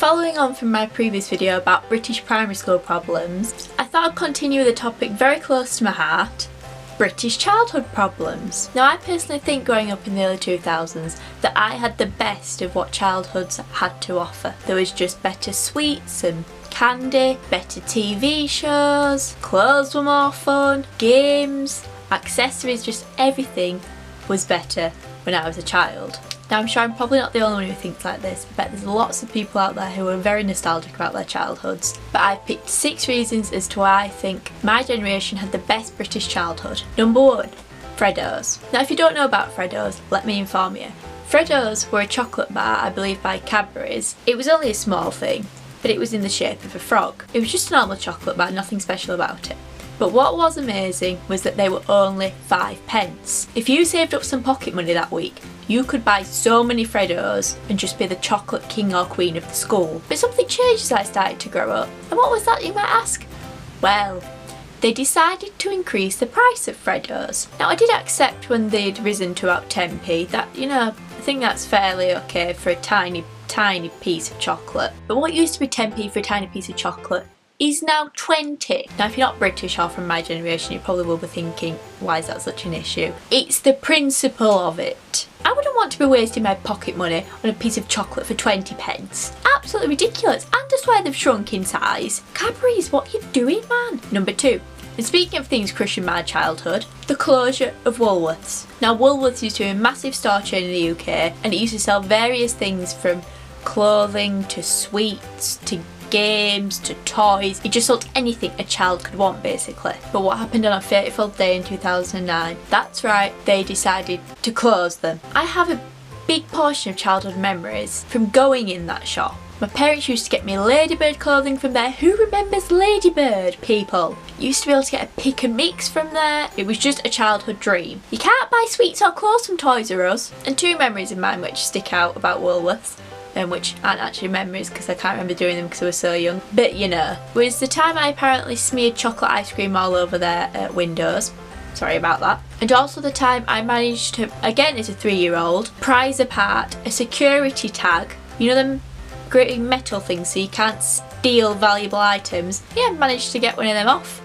following on from my previous video about British primary school problems, I thought I'd continue with a topic very close to my heart: British childhood problems. Now, I personally think growing up in the early 2000s that I had the best of what childhoods had to offer. There was just better sweets and candy, better TV shows, clothes were more fun, games, accessories, just everything was better when I was a child. Now, I'm sure I'm probably not the only one who thinks like this. I bet there's lots of people out there who are very nostalgic about their childhoods. But I've picked 6 reasons as to why I think my generation had the best British childhood. Number 1, Freddos. Now, if you don't know about Freddos, let me inform you. Freddos were a chocolate bar, I believe by Cadbury's. It was only a small thing, but it was in the shape of a frog. It was just a normal chocolate bar, nothing special about it. But what was amazing was that they were only 5p. If you saved up some pocket money that week, you could buy so many Freddos and just be the chocolate king or queen of the school. But something changed as I started to grow up. And what was that, you might ask? Well, they decided to increase the price of Freddos. Now, I did accept when they'd risen to about 10p. That, you know, I think that's fairly okay for a tiny piece of chocolate. But what used to be 10p for a tiny piece of chocolate is now 20. Now, if you're not British or from my generation, you probably will be thinking, why is that such an issue? It's the principle of it. I wouldn't want to be wasting my pocket money on a piece of chocolate for 20p. Absolutely ridiculous. And I swear they've shrunk in size. Cadbury's, what are you doing, man? Number 2. And speaking of things crushing my childhood, the closure of Woolworths. Now, Woolworths used to be a massive store chain in the UK, and it used to sell various things from clothing to sweets to games to toys. It just sold anything a child could want, basically. But what happened on a fateful day in 2009? That's right, they decided to close them. I have a big portion of childhood memories from going in that shop. My parents used to get me Ladybird clothing from there. Who remembers Ladybird, people? Used to be able to get a pick and mix from there. It was just a childhood dream. You can't buy sweets or clothes from Toys R Us. And 2 memories of mine which stick out about Woolworths, which aren't actually memories because I can't remember doing them because I was so young. But you know, was the time I apparently smeared chocolate ice cream all over their windows. Sorry about that. And also the time I managed to, again as a 3-year-old, prize apart a security tag. You know them great metal things so you can't steal valuable items? Yeah, I managed to get one of them off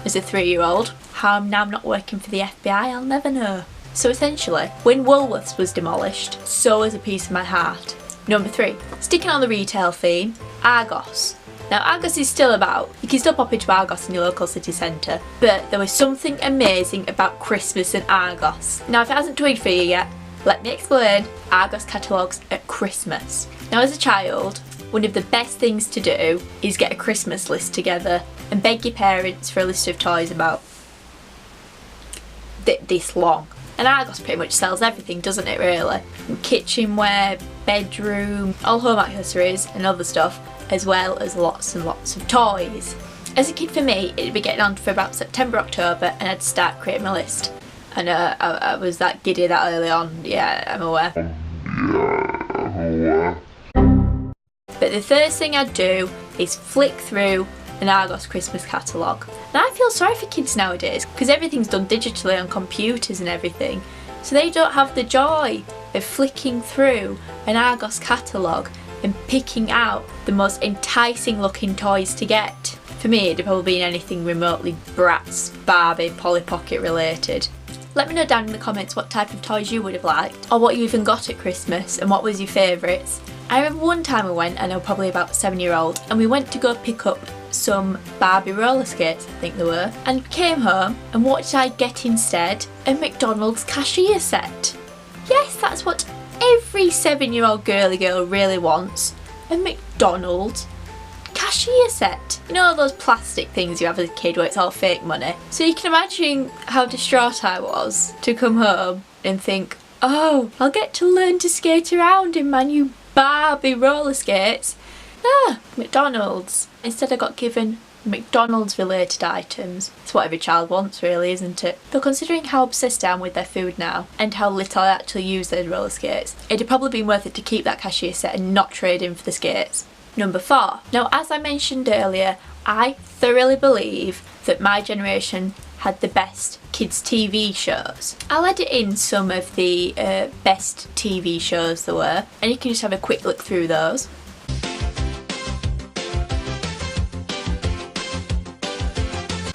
as a 3-year-old. How now I'm not working for the FBI, I'll never know. So essentially, when Woolworths was demolished, so was a piece of my heart. Number 3, sticking on the retail theme, Argos. Now, Argos is still about. You can still pop into Argos in your local city centre, but there was something amazing about Christmas and Argos. Now, if it hasn't twigged for you yet, let me explain Argos catalogues at Christmas. Now, as a child, one of the best things to do is get a Christmas list together and beg your parents for a list of toys about this long. And Argos pretty much sells everything, doesn't it, really? From kitchenware, bedroom, all home accessories and other stuff, as well as lots and lots of toys. As a kid, for me, it'd be getting on for about September, October, and I'd start creating my list. And I was that giddy that early on, yeah, I'm aware. But the first thing I'd do is flick through an Argos Christmas catalogue. And I feel sorry for kids nowadays because everything's done digitally on computers and everything, so they don't have the joy of flicking through an Argos catalogue and picking out the most enticing looking toys to get. For me, it'd probably been anything remotely Bratz, Barbie, Polly Pocket related. Let me know down in the comments what type of toys you would have liked, or what you even got at Christmas and what was your favourites. I remember one time we went, and I was probably about 7-year-old, and we went to go pick up some Barbie roller skates, I think they were, and came home, and what did I get instead? A McDonald's cashier set. Yes, that's what every 7-year-old girly girl really wants, a McDonald's cashier set. You know those plastic things you have as a kid where it's all fake money? So you can imagine how distraught I was to come home and think, oh, I'll get to learn to skate around in my new Barbie roller skates. Ah, McDonald's. Instead I got given McDonald's related items. It's what every child wants really, isn't it? Though considering how obsessed I am with their food now and how little I actually use those roller skates, it'd probably been worth it to keep that cashier set and not trade in for the skates. Number 4. Now, as I mentioned earlier, I thoroughly believe that my generation had the best kids TV shows. I'll edit in some of the best TV shows there were, and you can just have a quick look through those.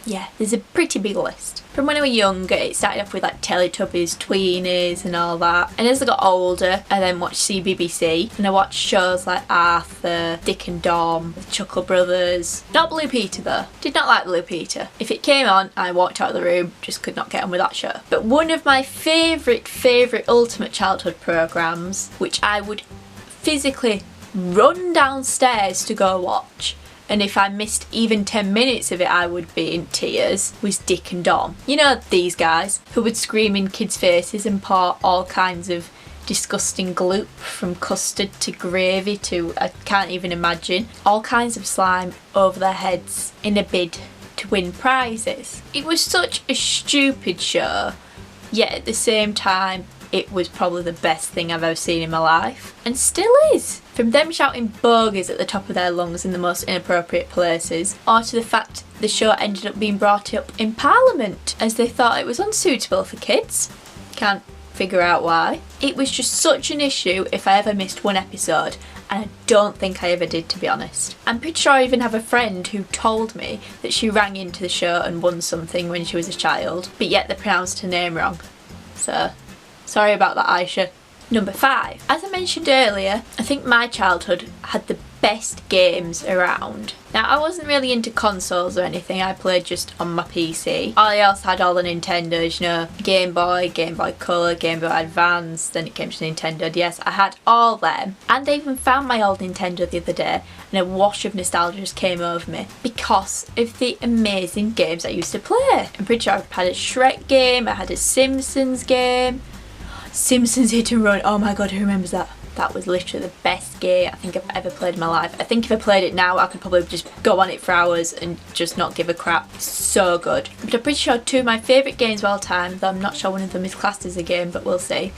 Yeah, there's a pretty big list. From when I was younger, it started off with like Teletubbies, Tweenies and all that. And as I got older, I then watched CBBC and I watched shows like Arthur, Dick and Dom, the Chuckle Brothers. Not Blue Peter though. Did not like Blue Peter. If it came on, I walked out of the room, just could not get on with that show. But one of my favourite ultimate childhood programmes, which I would physically run downstairs to go watch, and if I missed even 10 minutes of it I would be in tears, was Dick and Dom. You know, these guys who would scream in kids' faces and pour all kinds of disgusting gloop, from custard to gravy to, I can't even imagine, all kinds of slime over their heads in a bid to win prizes. It was such a stupid show, yet at the same time it was probably the best thing I've ever seen in my life, and still is. From them shouting bogies at the top of their lungs in the most inappropriate places, or to the fact the show ended up being brought up in Parliament as they thought it was unsuitable for kids. Can't figure out why. It was just such an issue if I ever missed one episode, and I don't think I ever did, to be honest. I'm pretty sure I even have a friend who told me that she rang into the show and won something when she was a child, but yet they pronounced her name wrong. So, sorry about that, Aisha. Number 5. As I mentioned earlier, I think my childhood had the best games around. Now, I wasn't really into consoles or anything, I played just on my PC. I also had all the Nintendos, you know, Game Boy Color, Game Boy Advance, then it came to Nintendo DS. I had all them, and I even found my old Nintendo the other day, and a wash of nostalgia just came over me because of the amazing games I used to play. I'm pretty sure I had a Shrek game, I had a Simpsons game, Simpsons Hit and Run. Oh my god, who remembers that? That was literally the best game I think I've ever played in my life. I think if I played it now, I could probably just go on it for hours and just not give a crap. It's so good. But I'm pretty sure 2 of my favourite games of all time, though I'm not sure one of them is classed as a game, but we'll see,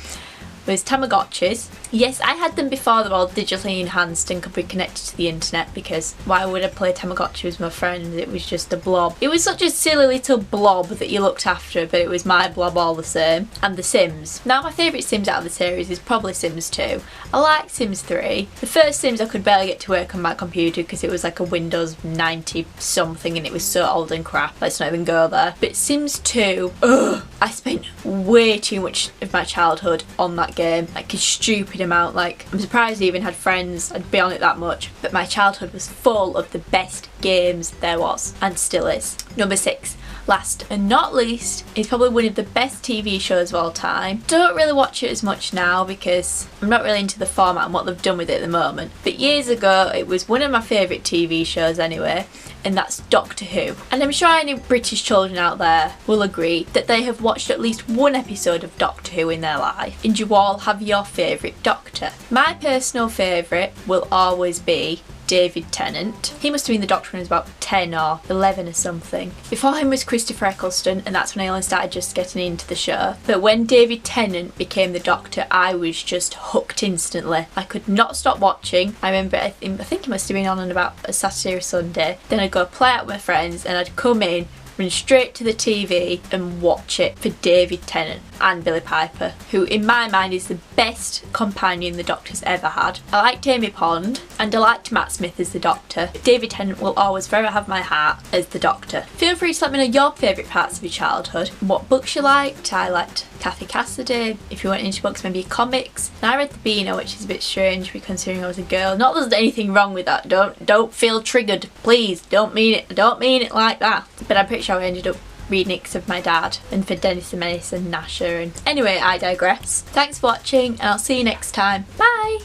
was Tamagotchis. Yes, I had them before they were all digitally enhanced and could be connected to the internet, because why would I play Tamagotchi with my friends? It was just a blob. It was such a silly little blob that you looked after, but it was my blob all the same. And The Sims. Now, my favourite Sims out of the series is probably Sims 2. I like Sims 3. The first Sims I could barely get to work on my computer because it was like a Windows 90 something and it was so old and crap. Let's not even go there. But Sims 2, ugh, I spent way too much of my childhood on that game. Like a stupid amount. Like, I'm surprised I even had friends, I'd be on it that much. But my childhood was full of the best games there was, and still is. Number 6. Last and not least, is probably one of the best TV shows of all time. Don't really watch it as much now because I'm not really into the format and what they've done with it at the moment. But years ago, it was one of my favourite TV shows anyway, and that's Doctor Who. And I'm sure any British children out there will agree that they have watched at least one episode of Doctor Who in their life. And you all have your favourite Doctor. My personal favourite will always be David Tennant. He must have been the Doctor when he was about 10 or 11 or something. Before him was Christopher Eccleston, and that's when I only started just getting into the show. But when David Tennant became the Doctor, I was just hooked instantly. I could not stop watching. I remember, I think it must have been on about a Saturday or Sunday. Then I'd go play out with my friends and I'd come in, run straight to the TV and watch it for David Tennant and Billy Piper, who in my mind is the best companion the Doctor's ever had. I liked Amy Pond and I liked Matt Smith as the Doctor. David Tennant will always forever have my heart as the Doctor. Feel free to let me know your favourite parts of your childhood, what books you liked. I liked Kathy Cassidy. If you weren't into books, maybe comics. And I read The Beano, which is a bit strange considering I was a girl. Not that there's anything wrong with that. Don't feel triggered, please. Don't mean it like that. But I'm pretty sure I ended up reading it of my dad and for Dennis the Menace and Nasher. And anyway, I digress. Thanks for watching and I'll see you next time. Bye!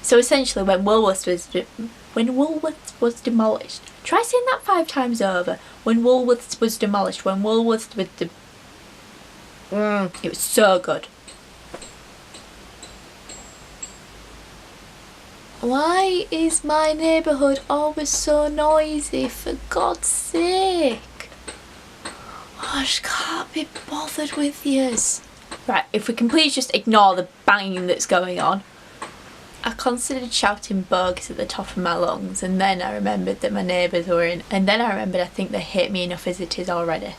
So essentially when Woolworths was demolished. Try saying that 5 times over. When Woolworths was demolished. When Woolworths was it was so good. Why is my neighbourhood always so noisy, for God's sake? I just can't be bothered with yous. Right, if we can please just ignore the banging that's going on. I considered shouting bogies at the top of my lungs, and then I remembered that my neighbours were in, and then I remembered I think they hate me enough as it is already.